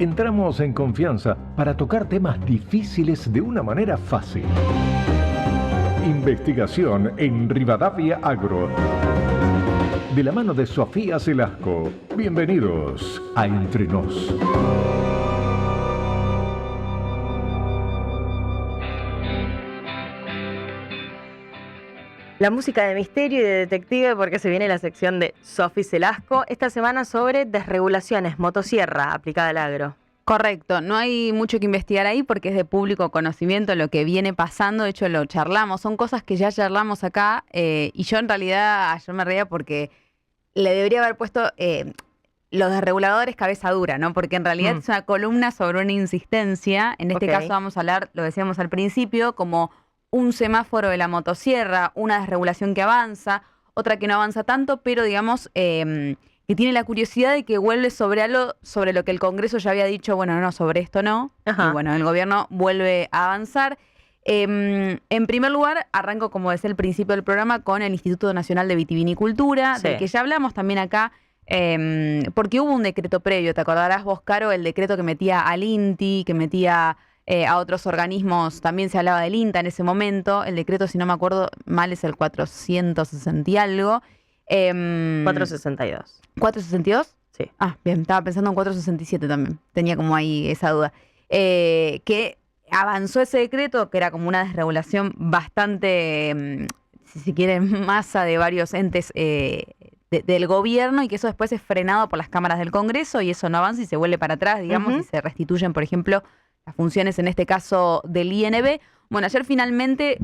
entramos en confianza para tocar temas difíciles de una manera fácil. Investigación en Rivadavia Agro. De la mano de Sofía Celasco. Bienvenidos a Entre Nos. La música de misterio y de detective, porque se viene la sección de Sofía Celasco esta semana sobre desregulaciones, motosierra aplicada al agro. Correcto, no hay mucho que investigar ahí porque es de público conocimiento lo que viene pasando, de hecho lo charlamos, son cosas que ya charlamos acá y yo en realidad ayer me reía porque le debería haber puesto los desreguladores cabeza dura, ¿no? Porque en realidad es una columna sobre una insistencia, en este caso vamos a hablar, lo decíamos al principio, como un semáforo de la motosierra, una desregulación que avanza, otra que no avanza tanto, pero digamos que tiene la curiosidad de que vuelve sobre lo que el Congreso ya había dicho, bueno, no, sobre esto no, y bueno, el gobierno vuelve a avanzar. En primer lugar, arranco, como decía al principio del programa, con el Instituto Nacional de Vitivinicultura, del que ya hablamos también acá, porque hubo un decreto previo, te acordarás vos, Caro, el decreto que metía al INTI, que metía a otros organismos, también se hablaba del INTA en ese momento, el decreto, si no me acuerdo mal, es el 460 y algo. 462. ¿462? Sí. Ah, bien, estaba pensando en 467 también, tenía como ahí esa duda. Que avanzó ese decreto, que era como una desregulación bastante, si se quiere, masa de varios entes del gobierno, y que eso después es frenado por las cámaras del Congreso y eso no avanza y se vuelve para atrás, digamos, y se restituyen, por ejemplo, las funciones, en este caso, del INB. Bueno, ayer finalmente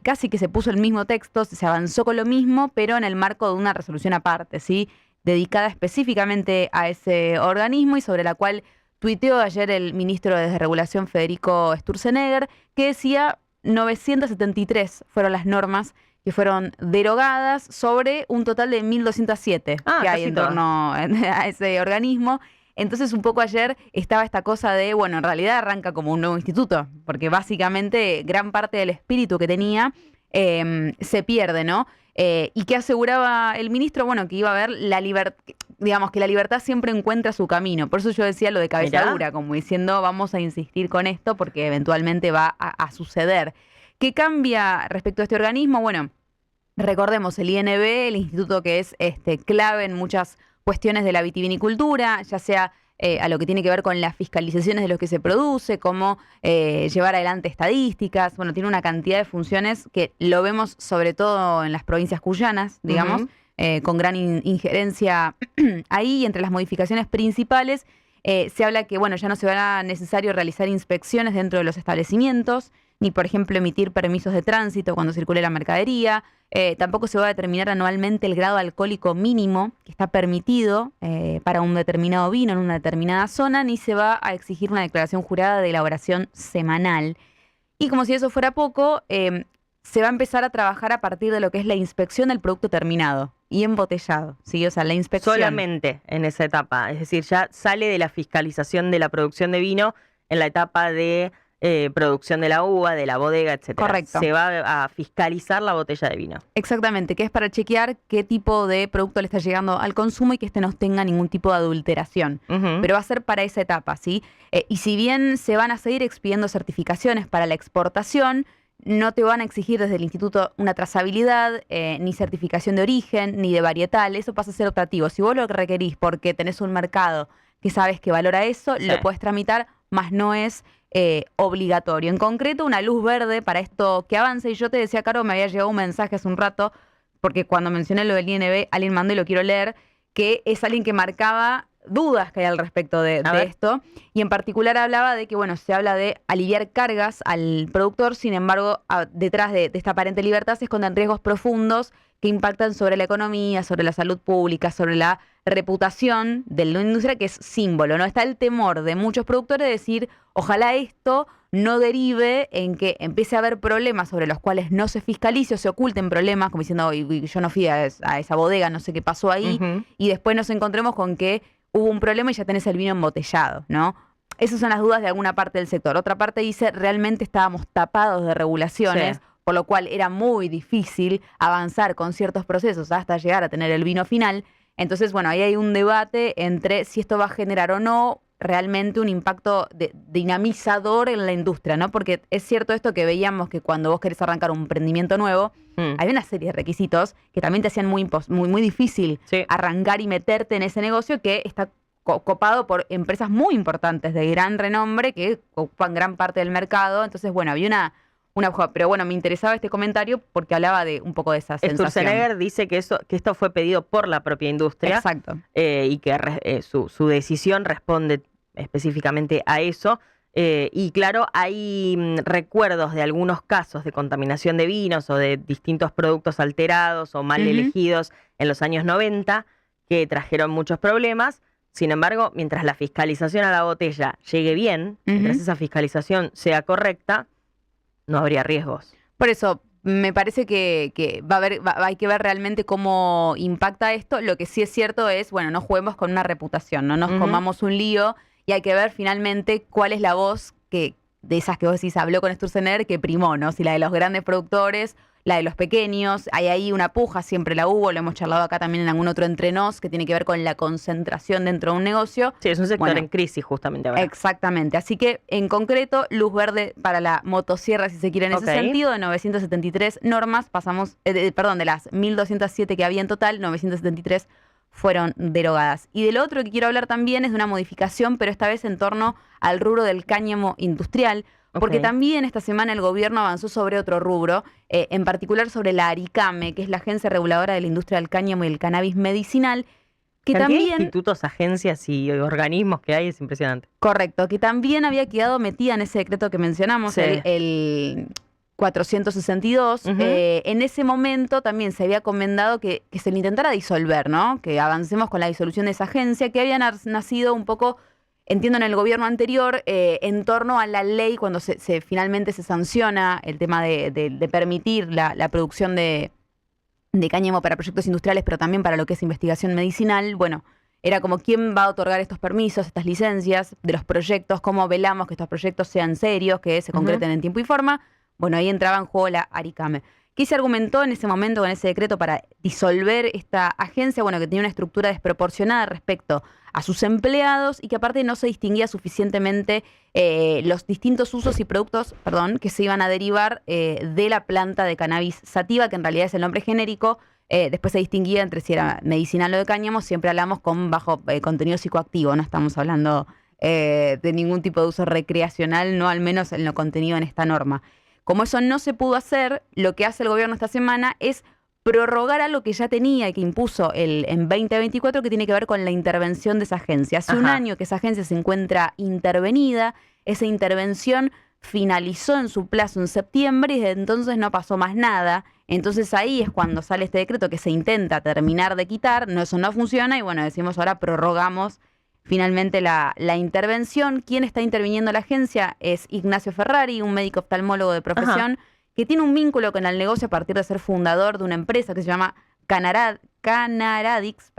casi que se puso el mismo texto, se avanzó con lo mismo, pero en el marco de una resolución aparte, ¿sí? Dedicada específicamente a ese organismo y sobre la cual tuiteó ayer el ministro de Desregulación, Federico Sturzenegger, que decía 973 fueron las normas que fueron derogadas sobre un total de 1.207 que hay en torno a ese organismo. Entonces un poco ayer estaba esta cosa de, bueno, en realidad arranca como un nuevo instituto, porque básicamente gran parte del espíritu que tenía se pierde, ¿no? Y que aseguraba el ministro, bueno, que iba a haber la libertad, digamos que la libertad siempre encuentra su camino. Por eso yo decía lo de cabeza dura, como diciendo vamos a insistir con esto porque eventualmente va a suceder. ¿Qué cambia respecto a este organismo? Bueno, recordemos el INB, el instituto que es clave en muchas cuestiones de la vitivinicultura, ya sea a lo que tiene que ver con las fiscalizaciones de lo que se produce, cómo llevar adelante estadísticas. Bueno, tiene una cantidad de funciones que lo vemos sobre todo en las provincias cuyanas, digamos, con gran injerencia ahí. Y entre las modificaciones principales se habla que, bueno, ya no se será necesario realizar inspecciones dentro de los establecimientos, ni, por ejemplo, emitir permisos de tránsito cuando circule la mercadería. Tampoco se va a determinar anualmente el grado alcohólico mínimo que está permitido para un determinado vino en una determinada zona, ni se va a exigir una declaración jurada de elaboración semanal. Y como si eso fuera poco, se va a empezar a trabajar a partir de lo que es la inspección del producto terminado y embotellado, ¿sí? O sea, la inspección. Solamente en esa etapa, es decir, ya sale de la fiscalización de la producción de vino en la etapa de producción de la uva, de la bodega, etcétera. Correcto. Se va a fiscalizar la botella de vino. Exactamente, que es para chequear qué tipo de producto le está llegando al consumo y que no tenga ningún tipo de adulteración. Pero va a ser para esa etapa, ¿sí? Y si bien se van a seguir expidiendo certificaciones para la exportación, no te van a exigir desde el instituto una trazabilidad, ni certificación de origen, ni de varietal. Eso pasa a ser optativo. Si vos lo requerís porque tenés un mercado que sabes que valora eso, lo puedes tramitar, más no es obligatorio. En concreto, una luz verde para esto que avance. Y yo te decía, Caro, me había llegado un mensaje hace un rato, porque cuando mencioné lo del INB, alguien mandó y lo quiero leer, que es alguien que marcaba dudas que hay al respecto de esto. Y en particular hablaba de que, bueno, se habla de aliviar cargas al productor, sin embargo, detrás de esta aparente libertad se esconden riesgos profundos que impactan sobre la economía, sobre la salud pública, sobre la reputación de la industria, que es símbolo, ¿no? Está el temor de muchos productores de decir, ojalá esto no derive en que empiece a haber problemas sobre los cuales no se fiscalice o se oculten problemas, como diciendo, yo no fui a esa bodega, no sé qué pasó ahí, y después nos encontremos con que hubo un problema y ya tenés el vino embotellado, ¿no? Esas son las dudas de alguna parte del sector. Otra parte dice, realmente estábamos tapados de regulaciones, por lo cual era muy difícil avanzar con ciertos procesos hasta llegar a tener el vino final. Entonces, bueno, ahí hay un debate entre si esto va a generar o no realmente un impacto dinamizador en la industria, ¿no? Porque es cierto esto que veíamos que cuando vos querés arrancar un emprendimiento nuevo, hay una serie de requisitos que también te hacían muy difícil arrancar y meterte en ese negocio que está copado por empresas muy importantes de gran renombre que ocupan gran parte del mercado. Entonces, bueno, había una pero bueno, me interesaba este comentario porque hablaba de un poco de esa sensación. Sturzenegger dice que esto fue pedido por la propia industria. Exacto. Y que su decisión responde específicamente a eso. Y claro, hay recuerdos de algunos casos de contaminación de vinos o de distintos productos alterados o mal elegidos en los años 90 que trajeron muchos problemas. Sin embargo, mientras la fiscalización a la botella llegue bien, mientras esa fiscalización sea correcta, no habría riesgos. Por eso, me parece que hay que ver realmente cómo impacta esto. Lo que sí es cierto es, bueno, no juguemos con una reputación, no nos comamos un lío y hay que ver finalmente cuál es la voz de esas que vos decís, habló con Sturzenegger, que primó, ¿no? Si la de los grandes productores, la de los pequeños, hay ahí una puja, siempre la hubo, lo hemos charlado acá también en algún otro entre nos, que tiene que ver con la concentración dentro de un negocio. Sí, es un sector en crisis justamente ahora. Exactamente, así que en concreto, luz verde para la motosierra, si se quiere en ese sentido, de 973 normas, pasamos, de las 1.207 que había en total, 973 fueron derogadas. Y del otro que quiero hablar también es de una modificación, pero esta vez en torno al rubro del cáñamo industrial, porque también esta semana el gobierno avanzó sobre otro rubro, en particular sobre la ARICAME, que es la Agencia Reguladora de la Industria del Cáñamo y el Cannabis Medicinal, que también... institutos, agencias y organismos que hay, es impresionante. Correcto, que también había quedado metida en ese decreto que mencionamos, el 462. En ese momento también se había comendado que se le intentara disolver, ¿no? Que avancemos con la disolución de esa agencia, que había nacido un poco... Entiendo en el gobierno anterior, en torno a la ley, cuando finalmente se sanciona el tema de permitir la producción de cáñamo para proyectos industriales, pero también para lo que es investigación medicinal, bueno, era como quién va a otorgar estos permisos, estas licencias de los proyectos, cómo velamos que estos proyectos sean serios, que se concreten en tiempo y forma. Bueno, ahí entraba en juego la ARICAME. ¿Qué se argumentó en ese momento con ese decreto para disolver esta agencia? Bueno, que tenía una estructura desproporcionada respecto a sus empleados y que aparte no se distinguía suficientemente los distintos usos y productos, que se iban a derivar de la planta de cannabis sativa, que en realidad es el nombre genérico. Después se distinguía entre si era medicinal o de cáñamo. Siempre hablamos con bajo contenido psicoactivo, no estamos hablando de ningún tipo de uso recreacional, no al menos en lo contenido en esta norma. Como eso no se pudo hacer, lo que hace el gobierno esta semana es prorrogar algo que ya tenía y que impuso en 2024, que tiene que ver con la intervención de esa agencia. Hace un año que esa agencia se encuentra intervenida, esa intervención finalizó en su plazo en septiembre y desde entonces no pasó más nada. Entonces ahí es cuando sale este decreto que se intenta terminar de quitar, eso no funciona y bueno, decimos ahora prorrogamos finalmente la intervención. ¿Quién está interviniendo la agencia? Es Ignacio Ferrari, un médico oftalmólogo de profesión, que tiene un vínculo con el negocio a partir de ser fundador de una empresa que se llama Canaradix,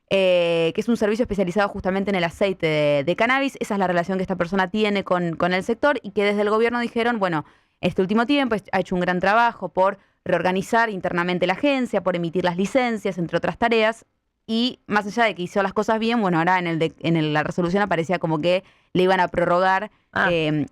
que es un servicio especializado justamente en el aceite de cannabis. Esa es la relación que esta persona tiene con el sector y que desde el gobierno dijeron, bueno, este último tiempo ha hecho un gran trabajo por reorganizar internamente la agencia, por emitir las licencias, entre otras tareas. Y más allá de que hizo las cosas bien, bueno, ahora en la resolución aparecía como que le iban a prorrogar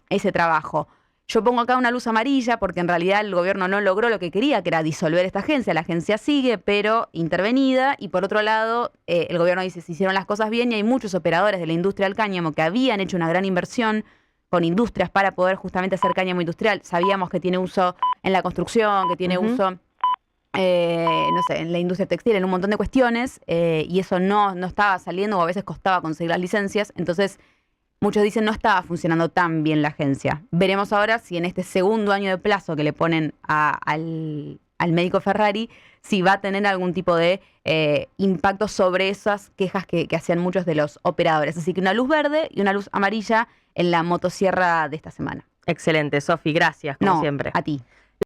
ese trabajo. Yo pongo acá una luz amarilla porque en realidad el gobierno no logró lo que quería, que era disolver esta agencia. La agencia sigue, pero intervenida. Y por otro lado, el gobierno dice se hicieron las cosas bien y hay muchos operadores de la industria del cáñamo que habían hecho una gran inversión con industrias para poder justamente hacer cáñamo industrial. Sabíamos que tiene uso en la construcción, que tiene uso... en la industria textil, en un montón de cuestiones, y eso no estaba saliendo o a veces costaba conseguir las licencias. Entonces, muchos dicen no estaba funcionando tan bien la agencia. Veremos ahora si en este segundo año de plazo que le ponen al médico Ferrari, si va a tener algún tipo de impacto sobre esas quejas que hacían muchos de los operadores. Así que una luz verde y una luz amarilla en la motosierra de esta semana. Excelente, Sofi, gracias, como siempre. A ti.